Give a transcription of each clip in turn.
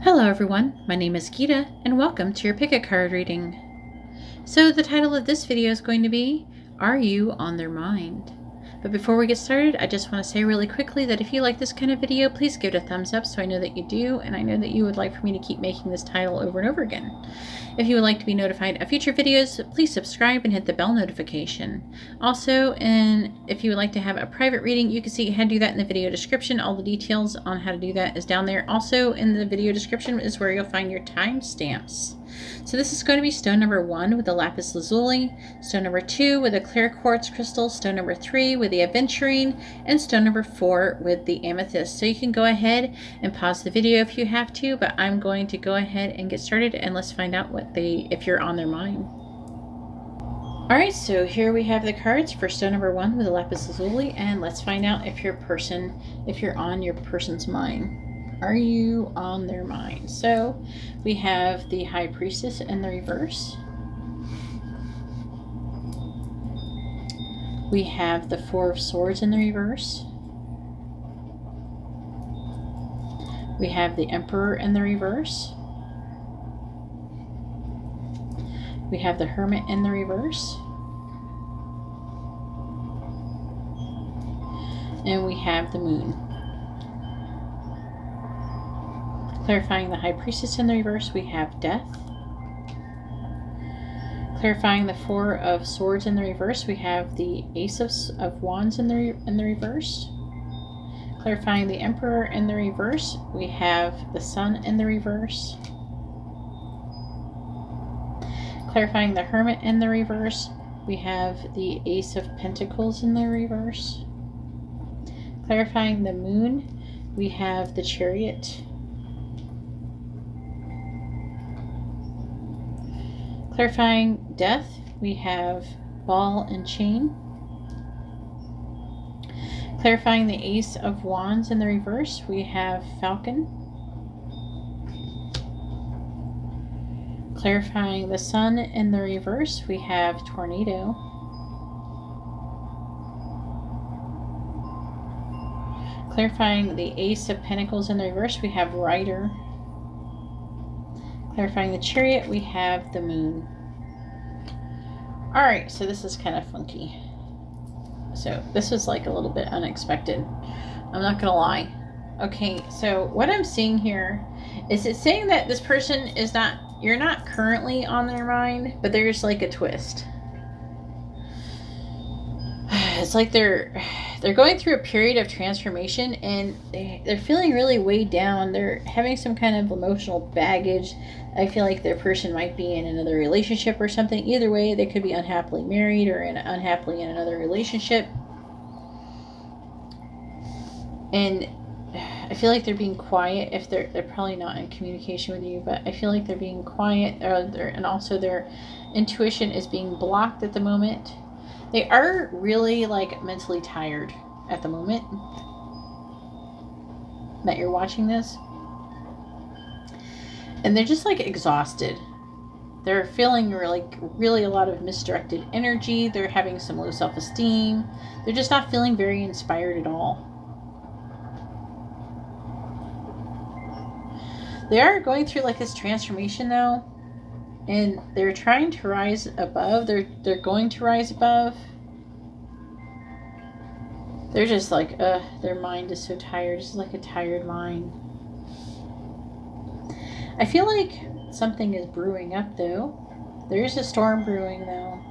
Hello everyone, my name is Gita and welcome to your pick-a card reading. So the title of this video is going to be, Are You on Their Mind? But before we get started, I just want to say really quickly that if you like this kind of video, please give it a thumbs up so I know that you do, and I know that you would like for me to keep making this title over and over again. If you would like to be notified of future videos, please subscribe and hit the bell notification. Also, and if you would like to have a private reading, you can see how to do that in the video description. All the details on how to do that is down there. Also, in the video description is where you'll find your timestamps. So this is going to be stone number 1 with the lapis lazuli, stone number 2 with a clear quartz crystal, stone number 3 with the aventurine, and stone number 4 with the amethyst. So you can go ahead and pause the video if you have to, but I'm going to go ahead and get started, and let's find out if you're on their mind. Alright, so here we have the cards for stone number 1 with the lapis lazuli, and let's find out if you're on your person's mind. Are you on their mind? So we have the High Priestess in the reverse. We have the Four of Swords in the reverse. We have the Emperor in the reverse. We have the Hermit in the reverse. And we have the Moon. Clarifying the High Priestess in the reverse, we have Death. Clarifying the Four of Swords in the reverse, we have the Ace of Wands in the reverse. Clarifying the Emperor in the reverse, we have the Sun in the reverse. Clarifying the Hermit in the reverse, we have the Ace of Pentacles in the reverse. Clarifying the Moon, we have the Chariot. Clarifying Death, we have Ball and Chain. Clarifying the Ace of Wands in the reverse, we have Falcon. Clarifying the Sun in the reverse, we have Tornado. Clarifying the Ace of Pentacles in the reverse, we have Rider. Clarifying the Chariot, we have the Moon. Alright, so this is kind of funky. So this was like a little bit unexpected. I'm not gonna lie. Okay, so what I'm seeing here is it's saying that this person is not, you're not currently on their mind, but there's like a twist. It's like they're going through a period of transformation, and they're feeling really weighed down. They're having some kind of emotional baggage. I feel like their person might be in another relationship or something. Either way, they could be unhappily married or unhappily in another relationship. And I feel like they're being quiet. If they're probably not in communication with you, but I feel like they're being quiet, and also their intuition is being blocked at the moment. They are really like mentally tired at the moment that you're watching this. And they're just like exhausted. They're feeling really a lot of misdirected energy. They're having some low self-esteem. They're just not feeling very inspired at all. They are going through like this transformation though. And they're trying to rise above. They're going to rise above. They're just like, their mind is so tired. It's like a tired mind. I feel like something is brewing up though. There is a storm brewing though.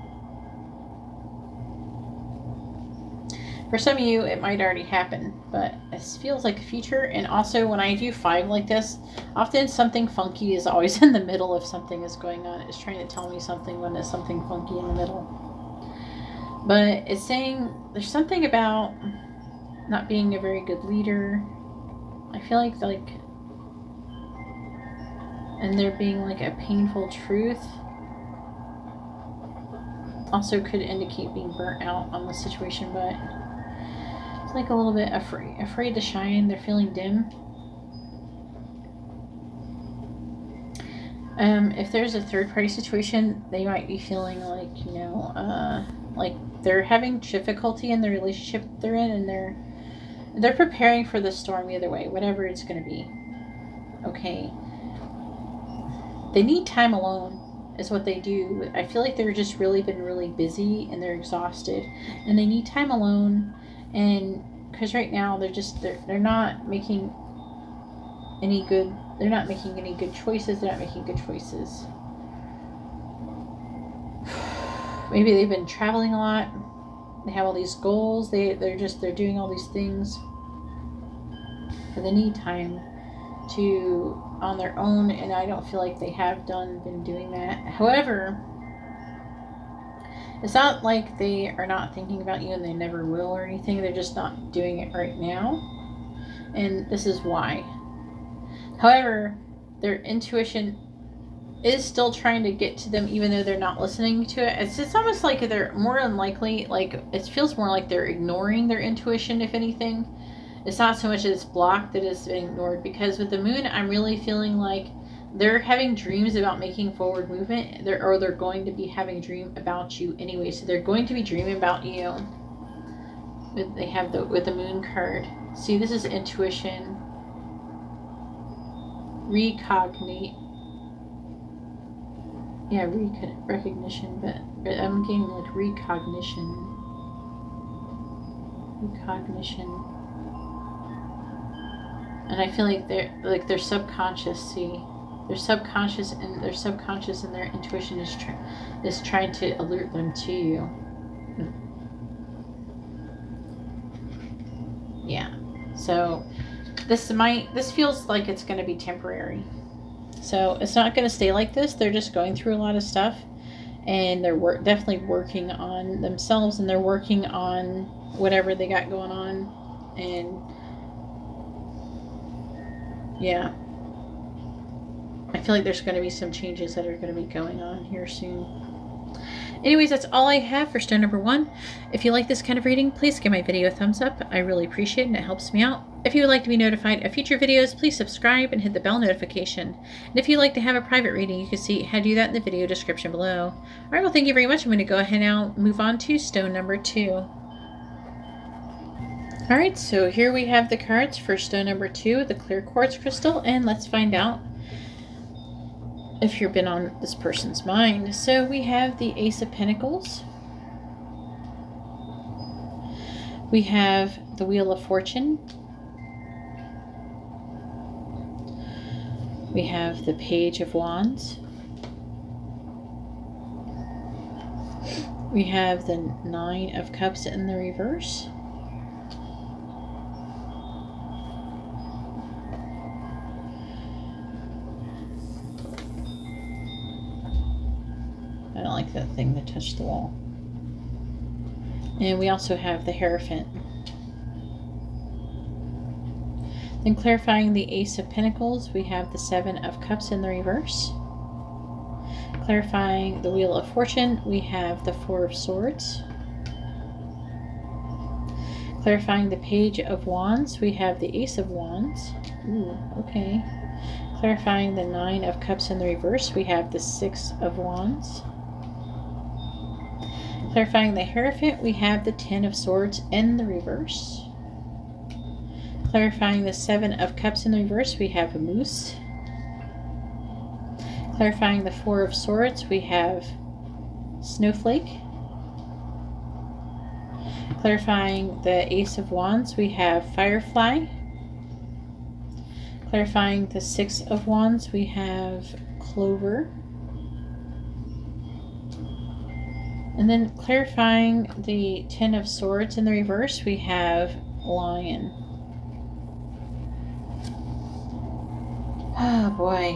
For some of you, it might already happen, but it feels like the future. And also, when I do 5 like this, often something funky is always in the middle if something is going on. It's trying to tell me something when there's something funky in the middle. But it's saying there's something about not being a very good leader. I feel like and there being like a painful truth also could indicate being burnt out on the situation, but it's like a little bit afraid to shine. They're feeling dim. If there's a third party situation, they might be feeling like, like they're having difficulty in the relationship they're in, and they're preparing for the storm either way, whatever it's going to be. Okay. they need time alone is what they do. I feel like they're just really been really busy and they're exhausted and they need time alone. And because right now they're not making any good choices. They're not making good choices. Maybe they've been traveling a lot. They have all these goals. They're doing all these things, but they need time to on their own, and I don't feel like they have been doing that. However, it's not like they are not thinking about you and they never will or anything. They're just not doing it right now, and this is why. However, their intuition is still trying to get to them, even though they're not listening to it. It's almost like they're more unlikely, like it feels more like they're ignoring their intuition, if anything. It's not so much that it's blocked, that it's been ignored, because with the moon, I'm really feeling like they're having dreams about making forward movement, they're going to be having a dream about you anyway, so they're going to be dreaming about you. They have with the moon card. See, this is intuition. Recognition, but I'm getting like recognition. And I feel like they're subconscious. See, they're subconscious, and their intuition is trying to alert them to you. Yeah. So this feels like it's going to be temporary. So it's not going to stay like this. They're just going through a lot of stuff, and they're definitely working on themselves, and they're working on whatever they got going on. And yeah, I feel like there's going to be some changes that are going to be going on here soon. Anyways, that's all I have for stone number 1. If you like this kind of reading, please give my video a thumbs up. I really appreciate it and it helps me out. If you would like to be notified of future videos, please subscribe and hit the bell notification. And if you'd like to have a private reading, you can see how to do that in the video description below. Alright, well, thank you very much. I'm going to go ahead now move on to stone number 2. Alright, so here we have the cards for stone number 2, the clear quartz crystal, and let's find out if you've been on this person's mind. So we have the Ace of Pentacles. We have the Wheel of Fortune. We have the Page of Wands. We have the Nine of Cups in the reverse. I don't like that thing that touched the wall. And we also have the Hierophant. Then clarifying the Ace of Pentacles, we have the Seven of Cups in the reverse. Clarifying the Wheel of Fortune, we have the Four of Swords. Clarifying the Page of Wands, we have the Ace of Wands. Ooh, okay. Clarifying the Nine of Cups in the reverse, we have the Six of Wands. Clarifying the Hierophant, we have the Ten of Swords in the reverse. Clarifying the Seven of Cups in the reverse, we have a Moose. Clarifying the Four of Swords, we have Snowflake. Clarifying the Ace of Wands, we have Firefly. Clarifying the Six of Wands, we have Clover. And then clarifying the Ten of Swords in the reverse, we have Lion. Oh boy.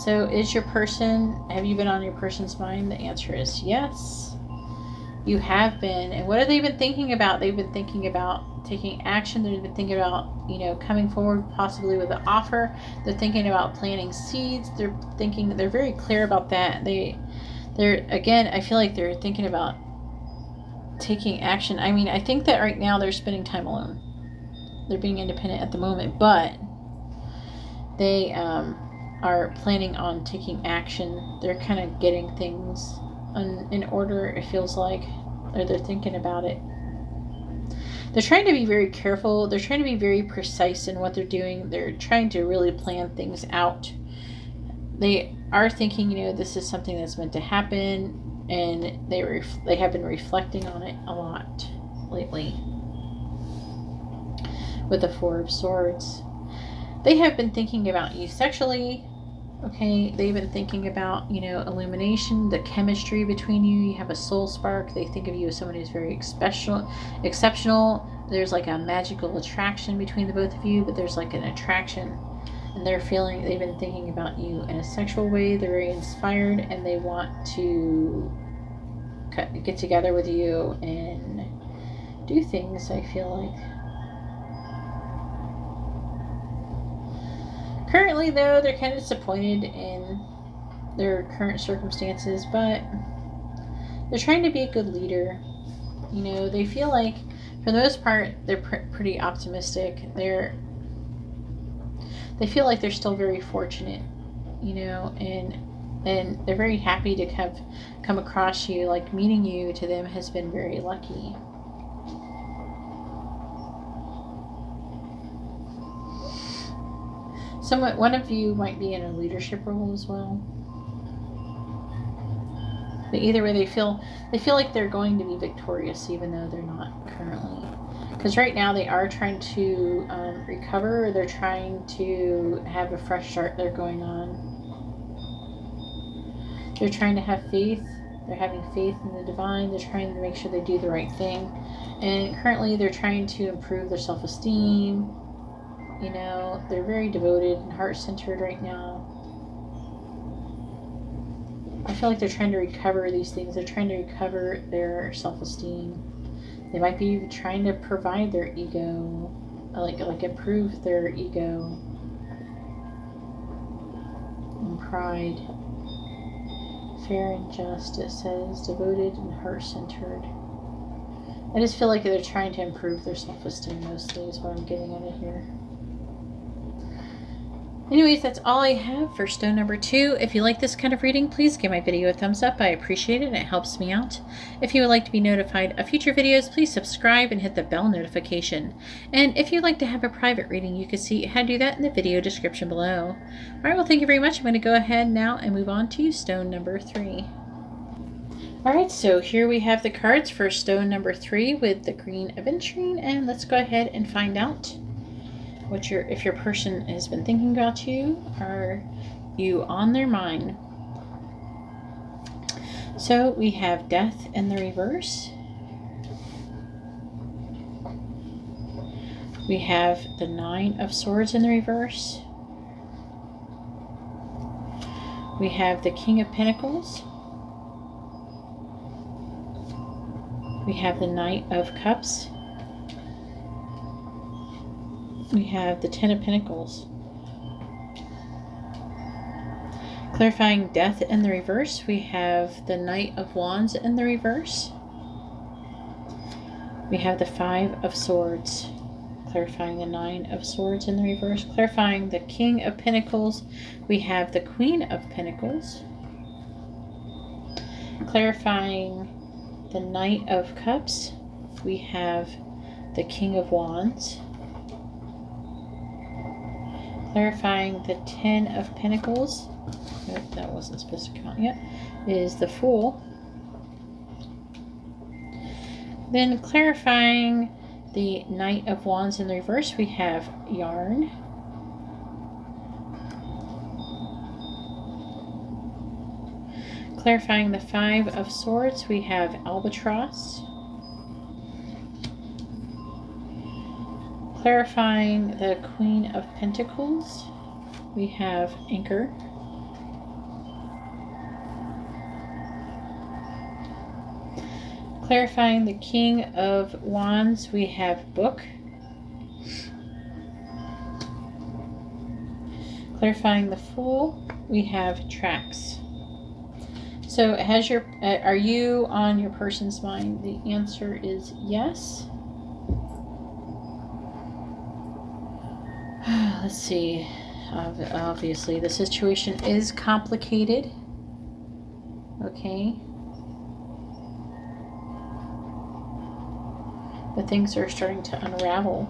So have you been on your person's mind? The answer is yes. You have been. And what have they been thinking about? They've been thinking about taking action. They've been thinking about, coming forward possibly with an offer. They're thinking about planting seeds. They're very clear about that. Again, I feel like they're thinking about taking action. I mean, I think that right now they're spending time alone. They're being independent at the moment, but they are planning on taking action. They're kind of getting things in order, it feels like, or they're thinking about it. They're trying to be very careful. They're trying to be very precise in what they're doing. They're trying to really plan things out. they are thinking, you know, this is something that's meant to happen, and they have been reflecting on it a lot lately with the Four of Swords. They have been thinking about you sexually. Okay, they've been thinking about, you know, illumination, the chemistry between you. You have a soul spark. They think of you as someone who's very exceptional. There's like a magical attraction between the both of you, but there's like an attraction. And they've been thinking about you in a sexual way. They're very inspired, and they want to get together with you and do things, I feel like. Currently, though, they're kind of disappointed in their current circumstances, but they're trying to be a good leader. You know, they feel like, for the most part, they're pretty optimistic. They feel like they're still very fortunate, you know, and they're very happy to have come across you. Like, meeting you to them has been very lucky. One of you might be in a leadership role as well. But either way, they feel like they're going to be victorious, even though they're not currently. Because right now they are trying to recover. Or they're trying to have a fresh start. They're going on. They're trying to have faith. They're having faith in the divine. They're trying to make sure they do the right thing. And currently they're trying to improve their self-esteem. You know, they're very devoted and heart-centered right now. I feel like they're trying to recover these things. They're trying to recover their self-esteem. They might be even trying to provide their ego, like improve their ego and pride. Fair and just, it says, devoted and heart-centered. I just feel like they're trying to improve their self-esteem mostly is what I'm getting out of here. Anyways, that's all I have for stone number 2. If you like this kind of reading, please give my video a thumbs up. I appreciate it and it helps me out. If you would like to be notified of future videos, please subscribe and hit the bell notification. And if you'd like to have a private reading, you can see how to do that in the video description below. Alright, well, thank you very much. I'm going to go ahead now and move on to stone number 3. Alright, so here we have the cards for stone number 3 with the Green Aventurine, and let's go ahead and find out if your person has been thinking about you. Are you on their mind? So we have Death in the reverse. We have the Nine of Swords in the reverse. We have the King of Pentacles. We have the Knight of Cups. We have the Ten of Pentacles. Clarifying Death in the reverse, we have the Knight of Wands in the reverse. We have the Five of Swords. Clarifying the Nine of Swords in the reverse. Clarifying the King of Pentacles, we have the Queen of Pentacles. Clarifying the Knight of Cups, we have the King of Wands. Clarifying the Ten of Pentacles, nope, that wasn't supposed to count yet, is the Fool. Then clarifying the Knight of Wands in the reverse, we have Yarn. Clarifying the Five of Swords, we have Albatross. Clarifying the Queen of Pentacles, we have Anchor. Clarifying the King of Wands, we have Book. Clarifying the Fool, we have Tracks. So are you on your person's mind? The answer is yes. Let's see. Obviously, the situation is complicated. Okay. But things are starting to unravel.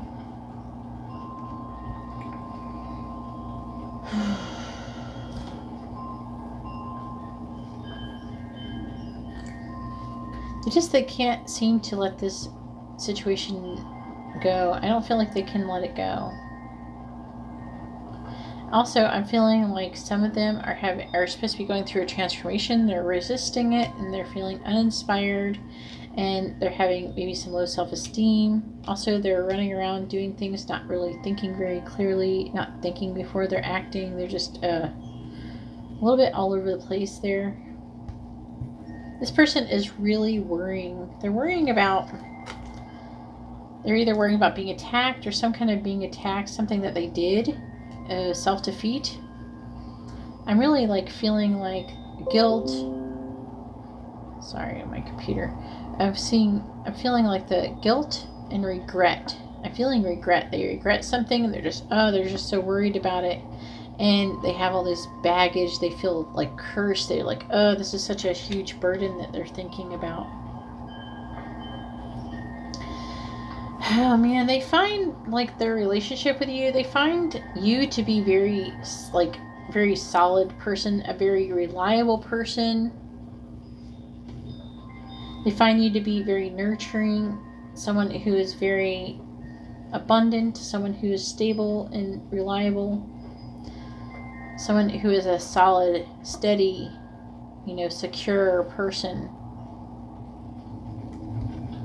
they can't seem to let this situation go. I don't feel like they can let it go. Also, I'm feeling like some of them are supposed to be going through a transformation. They're resisting it, and they're feeling uninspired, and they're having maybe some low self-esteem. Also, they're running around doing things, not really thinking very clearly, not thinking before they're acting. They're just a little bit all over the place there. This person is really worrying. They're either worrying about being attacked or some kind of being attacked, something that they did. Self-defeat. I'm really like feeling like guilt. Sorry, my computer. I'm feeling like the guilt and regret. I'm feeling regret. They regret something and they're just so worried about it. And they have all this baggage. They feel like cursed. They're like, oh, this is such a huge burden that they're thinking about. Oh man, they find like their relationship with you, they find you to be very solid person, a very reliable person. They find you to be very nurturing, someone who is very abundant, someone who is stable and reliable, someone who is a solid, steady, secure person.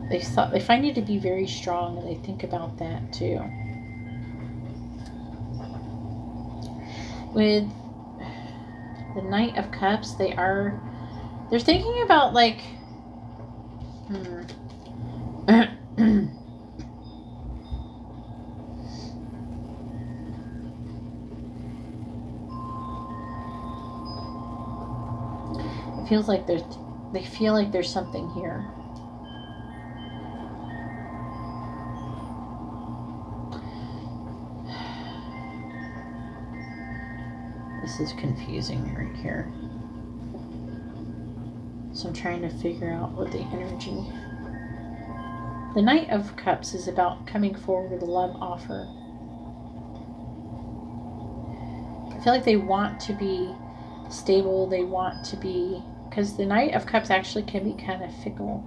They find you to be very strong, and they think about that too. With the Knight of Cups, they're thinking about like it feels like they feel like there's something here. This is confusing right here. So I'm trying to figure out what the energy. The Knight of Cups is about coming forward with a love offer. I feel like they want to be stable. They want to be, because the Knight of Cups actually can be kind of fickle.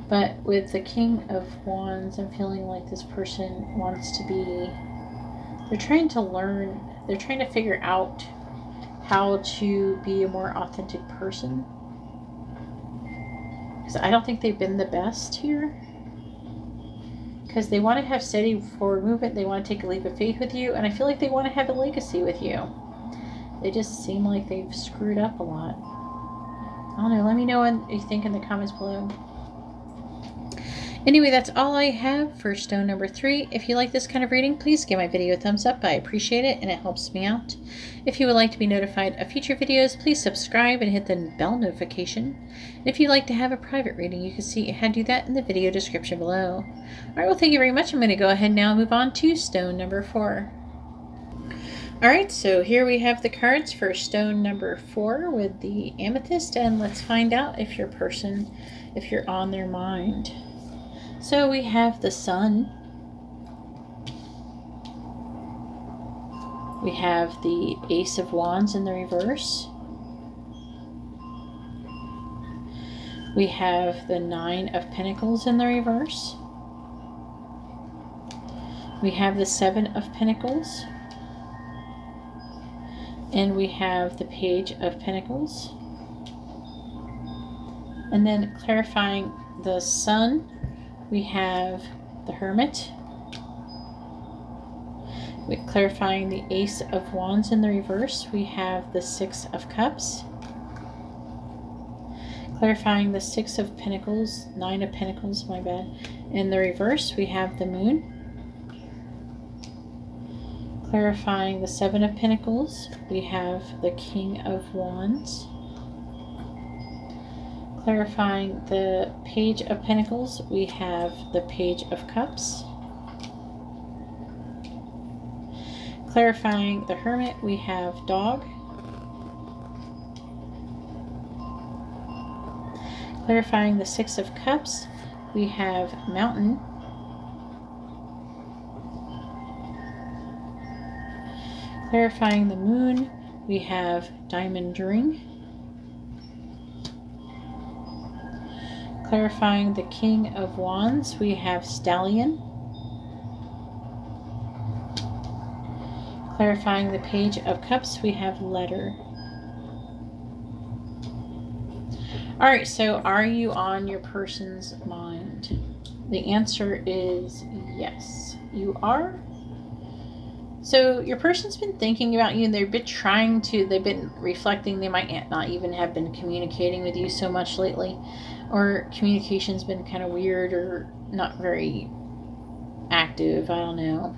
But with the King of Wands, I'm feeling like this person wants to be, they're trying to learn, they're trying to figure out how to be a more authentic person. Because I don't think they've been the best here. Because they want to have steady forward movement. They want to take a leap of faith with you. And I feel like they want to have a legacy with you. They just seem like they've screwed up a lot. I don't know. Let me know what you think in the comments below. Anyway, that's all I have for stone number 3. If you like this kind of reading, please give my video a thumbs up. I appreciate it and it helps me out. If you would like to be notified of future videos, please subscribe and hit the bell notification. And if you'd like to have a private reading, you can see how to do that in the video description below. Alright, well, thank you very much. I'm going to go ahead now and move on to stone number 4. Alright, so here we have the cards for stone number 4 with the amethyst, and let's find out if your person, if you're on their mind. So we have the Sun. We have the Ace of Wands in the reverse. We have the 9 of Pentacles in the reverse. We have the 7 of Pentacles. And we have the Page of Pentacles. And then clarifying the Sun, we have the Hermit. With clarifying the Ace of Wands in the reverse, we have the 6 of Cups. Clarifying the 6 of Pentacles, 9 of Pentacles, my bad. In the reverse, we have the Moon. Clarifying the 7 of Pentacles, we have the King of Wands. Clarifying the Page of Pentacles, we have the Page of Cups. Clarifying the Hermit, we have Dog. Clarifying the 6 of Cups, we have Mountain. Clarifying the Moon, we have Diamond Ring. Clarifying the King of Wands, we have Stallion. Clarifying the Page of Cups, we have Letter. Alright, so are you on your person's mind? The answer is yes, you are. So your person's been thinking about you, and they've been reflecting. They might not even have been communicating with you so much lately, or communication's been kind of weird or not very active. I don't know.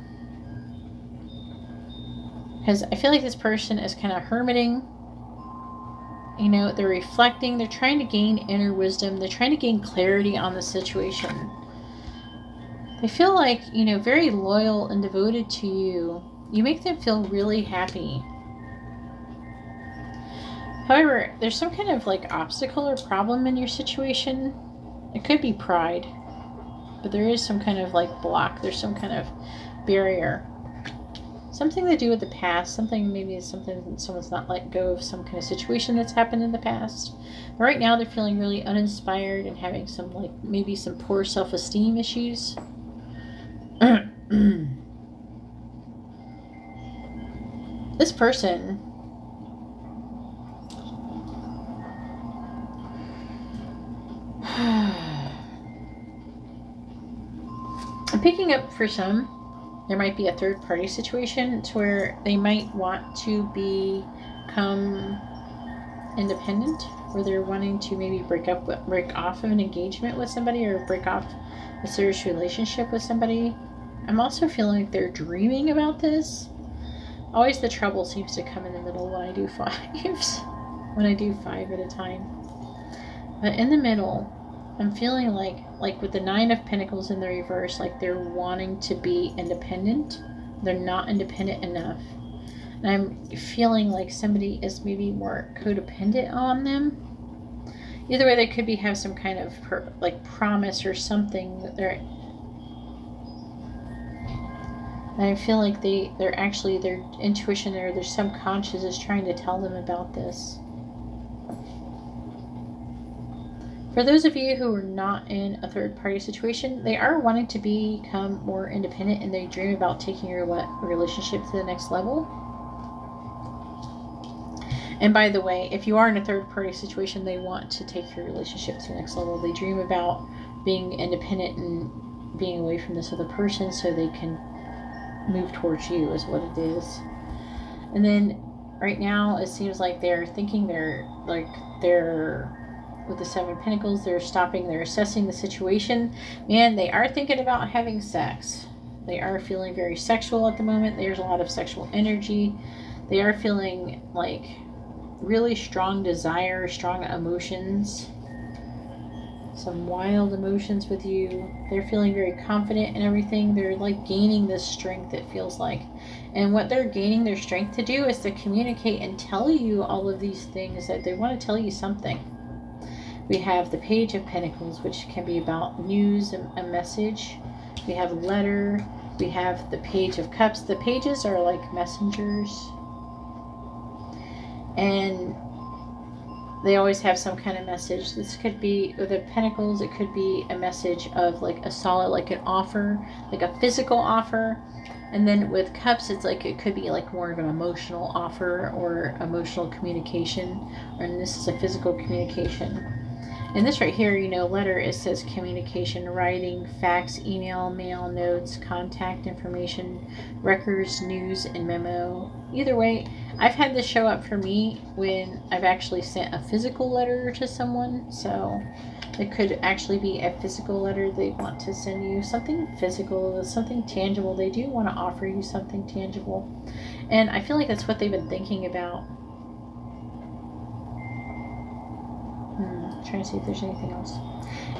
Because I feel like this person is kind of hermiting. You know, they're reflecting. They're trying to gain inner wisdom. They're trying to gain clarity on the situation. They feel like, you know, very loyal and devoted to you. You make them feel really happy. However, there's some kind of like obstacle or problem in your situation. It could be pride, but there is some kind of like block. There's some kind of barrier. Something to do with the past. Maybe someone's not let go of some kind of situation that's happened in the past. But right now they're feeling really uninspired and having some maybe some poor self-esteem issues. This person I'm picking up for some, there might be a third party situation to where they might want to become independent, where they're wanting to maybe break off of an engagement with somebody, or break off a serious relationship with somebody. I'm also feeling like they're dreaming about this. Always the trouble seems to come in the middle when I do fives. When I do 5 at a time. But in the middle, I'm feeling like with the 9 of Pentacles in the reverse, like they're wanting to be independent. They're not independent enough. And I'm feeling like somebody is maybe more codependent on them. Either way, they could have some kind of promise or something that they're... And I feel like their intuition or their subconscious is trying to tell them about this. For those of you who are not in a third-party situation, they are wanting to become more independent, and they dream about taking your relationship to the next level. And by the way, if you are in a third-party situation, they want to take your relationship to the next level. They dream about being independent and being away from this other person so they can move towards you, is what it is. And then right now it seems like they're thinking they're with the 7 of Pentacles, they're stopping, they're assessing the situation. Man, they are thinking about having sex. They are feeling very sexual at the moment. There's a lot of sexual energy. They are feeling like really strong desire, strong emotions, some wild emotions with you. They're feeling very confident in everything. They're like gaining this strength, it feels like. And what they're gaining their strength to do is to communicate and tell you all of these things, that they want to tell you something. We have the Page of Pentacles, which can be about news, a message. We have a letter. We have the Page of Cups. The pages are like messengers. And they always have some kind of message. This could be, with the Pentacles, it could be a message of like a solid, like an offer, like a physical offer. And then with Cups, it's like, it could be like more of an emotional offer or emotional communication. And this is a physical communication. And this right here, you know, letter, it says communication, writing, fax, email, mail, notes, contact information, records, news, and memo. Either way, I've had this show up for me when I've actually sent a physical letter to someone. So it could actually be a physical letter. They want to send you something physical, something tangible. They do want to offer you something tangible. And I feel like that's what they've been thinking about. Trying to see if there's anything else.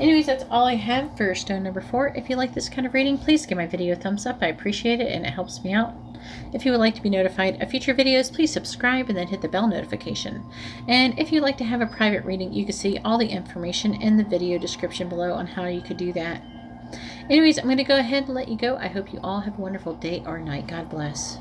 Anyways, that's all I have for stone number 4. If you like this kind of reading, please give my video a thumbs up. I appreciate it, and it helps me out. If you would like to be notified of future videos, please subscribe and then hit the bell notification. And if you'd like to have a private reading, you can see all the information in the video description below on how you could do that. Anyways, I'm going to go ahead and let you go. I hope you all have a wonderful day or night. God bless.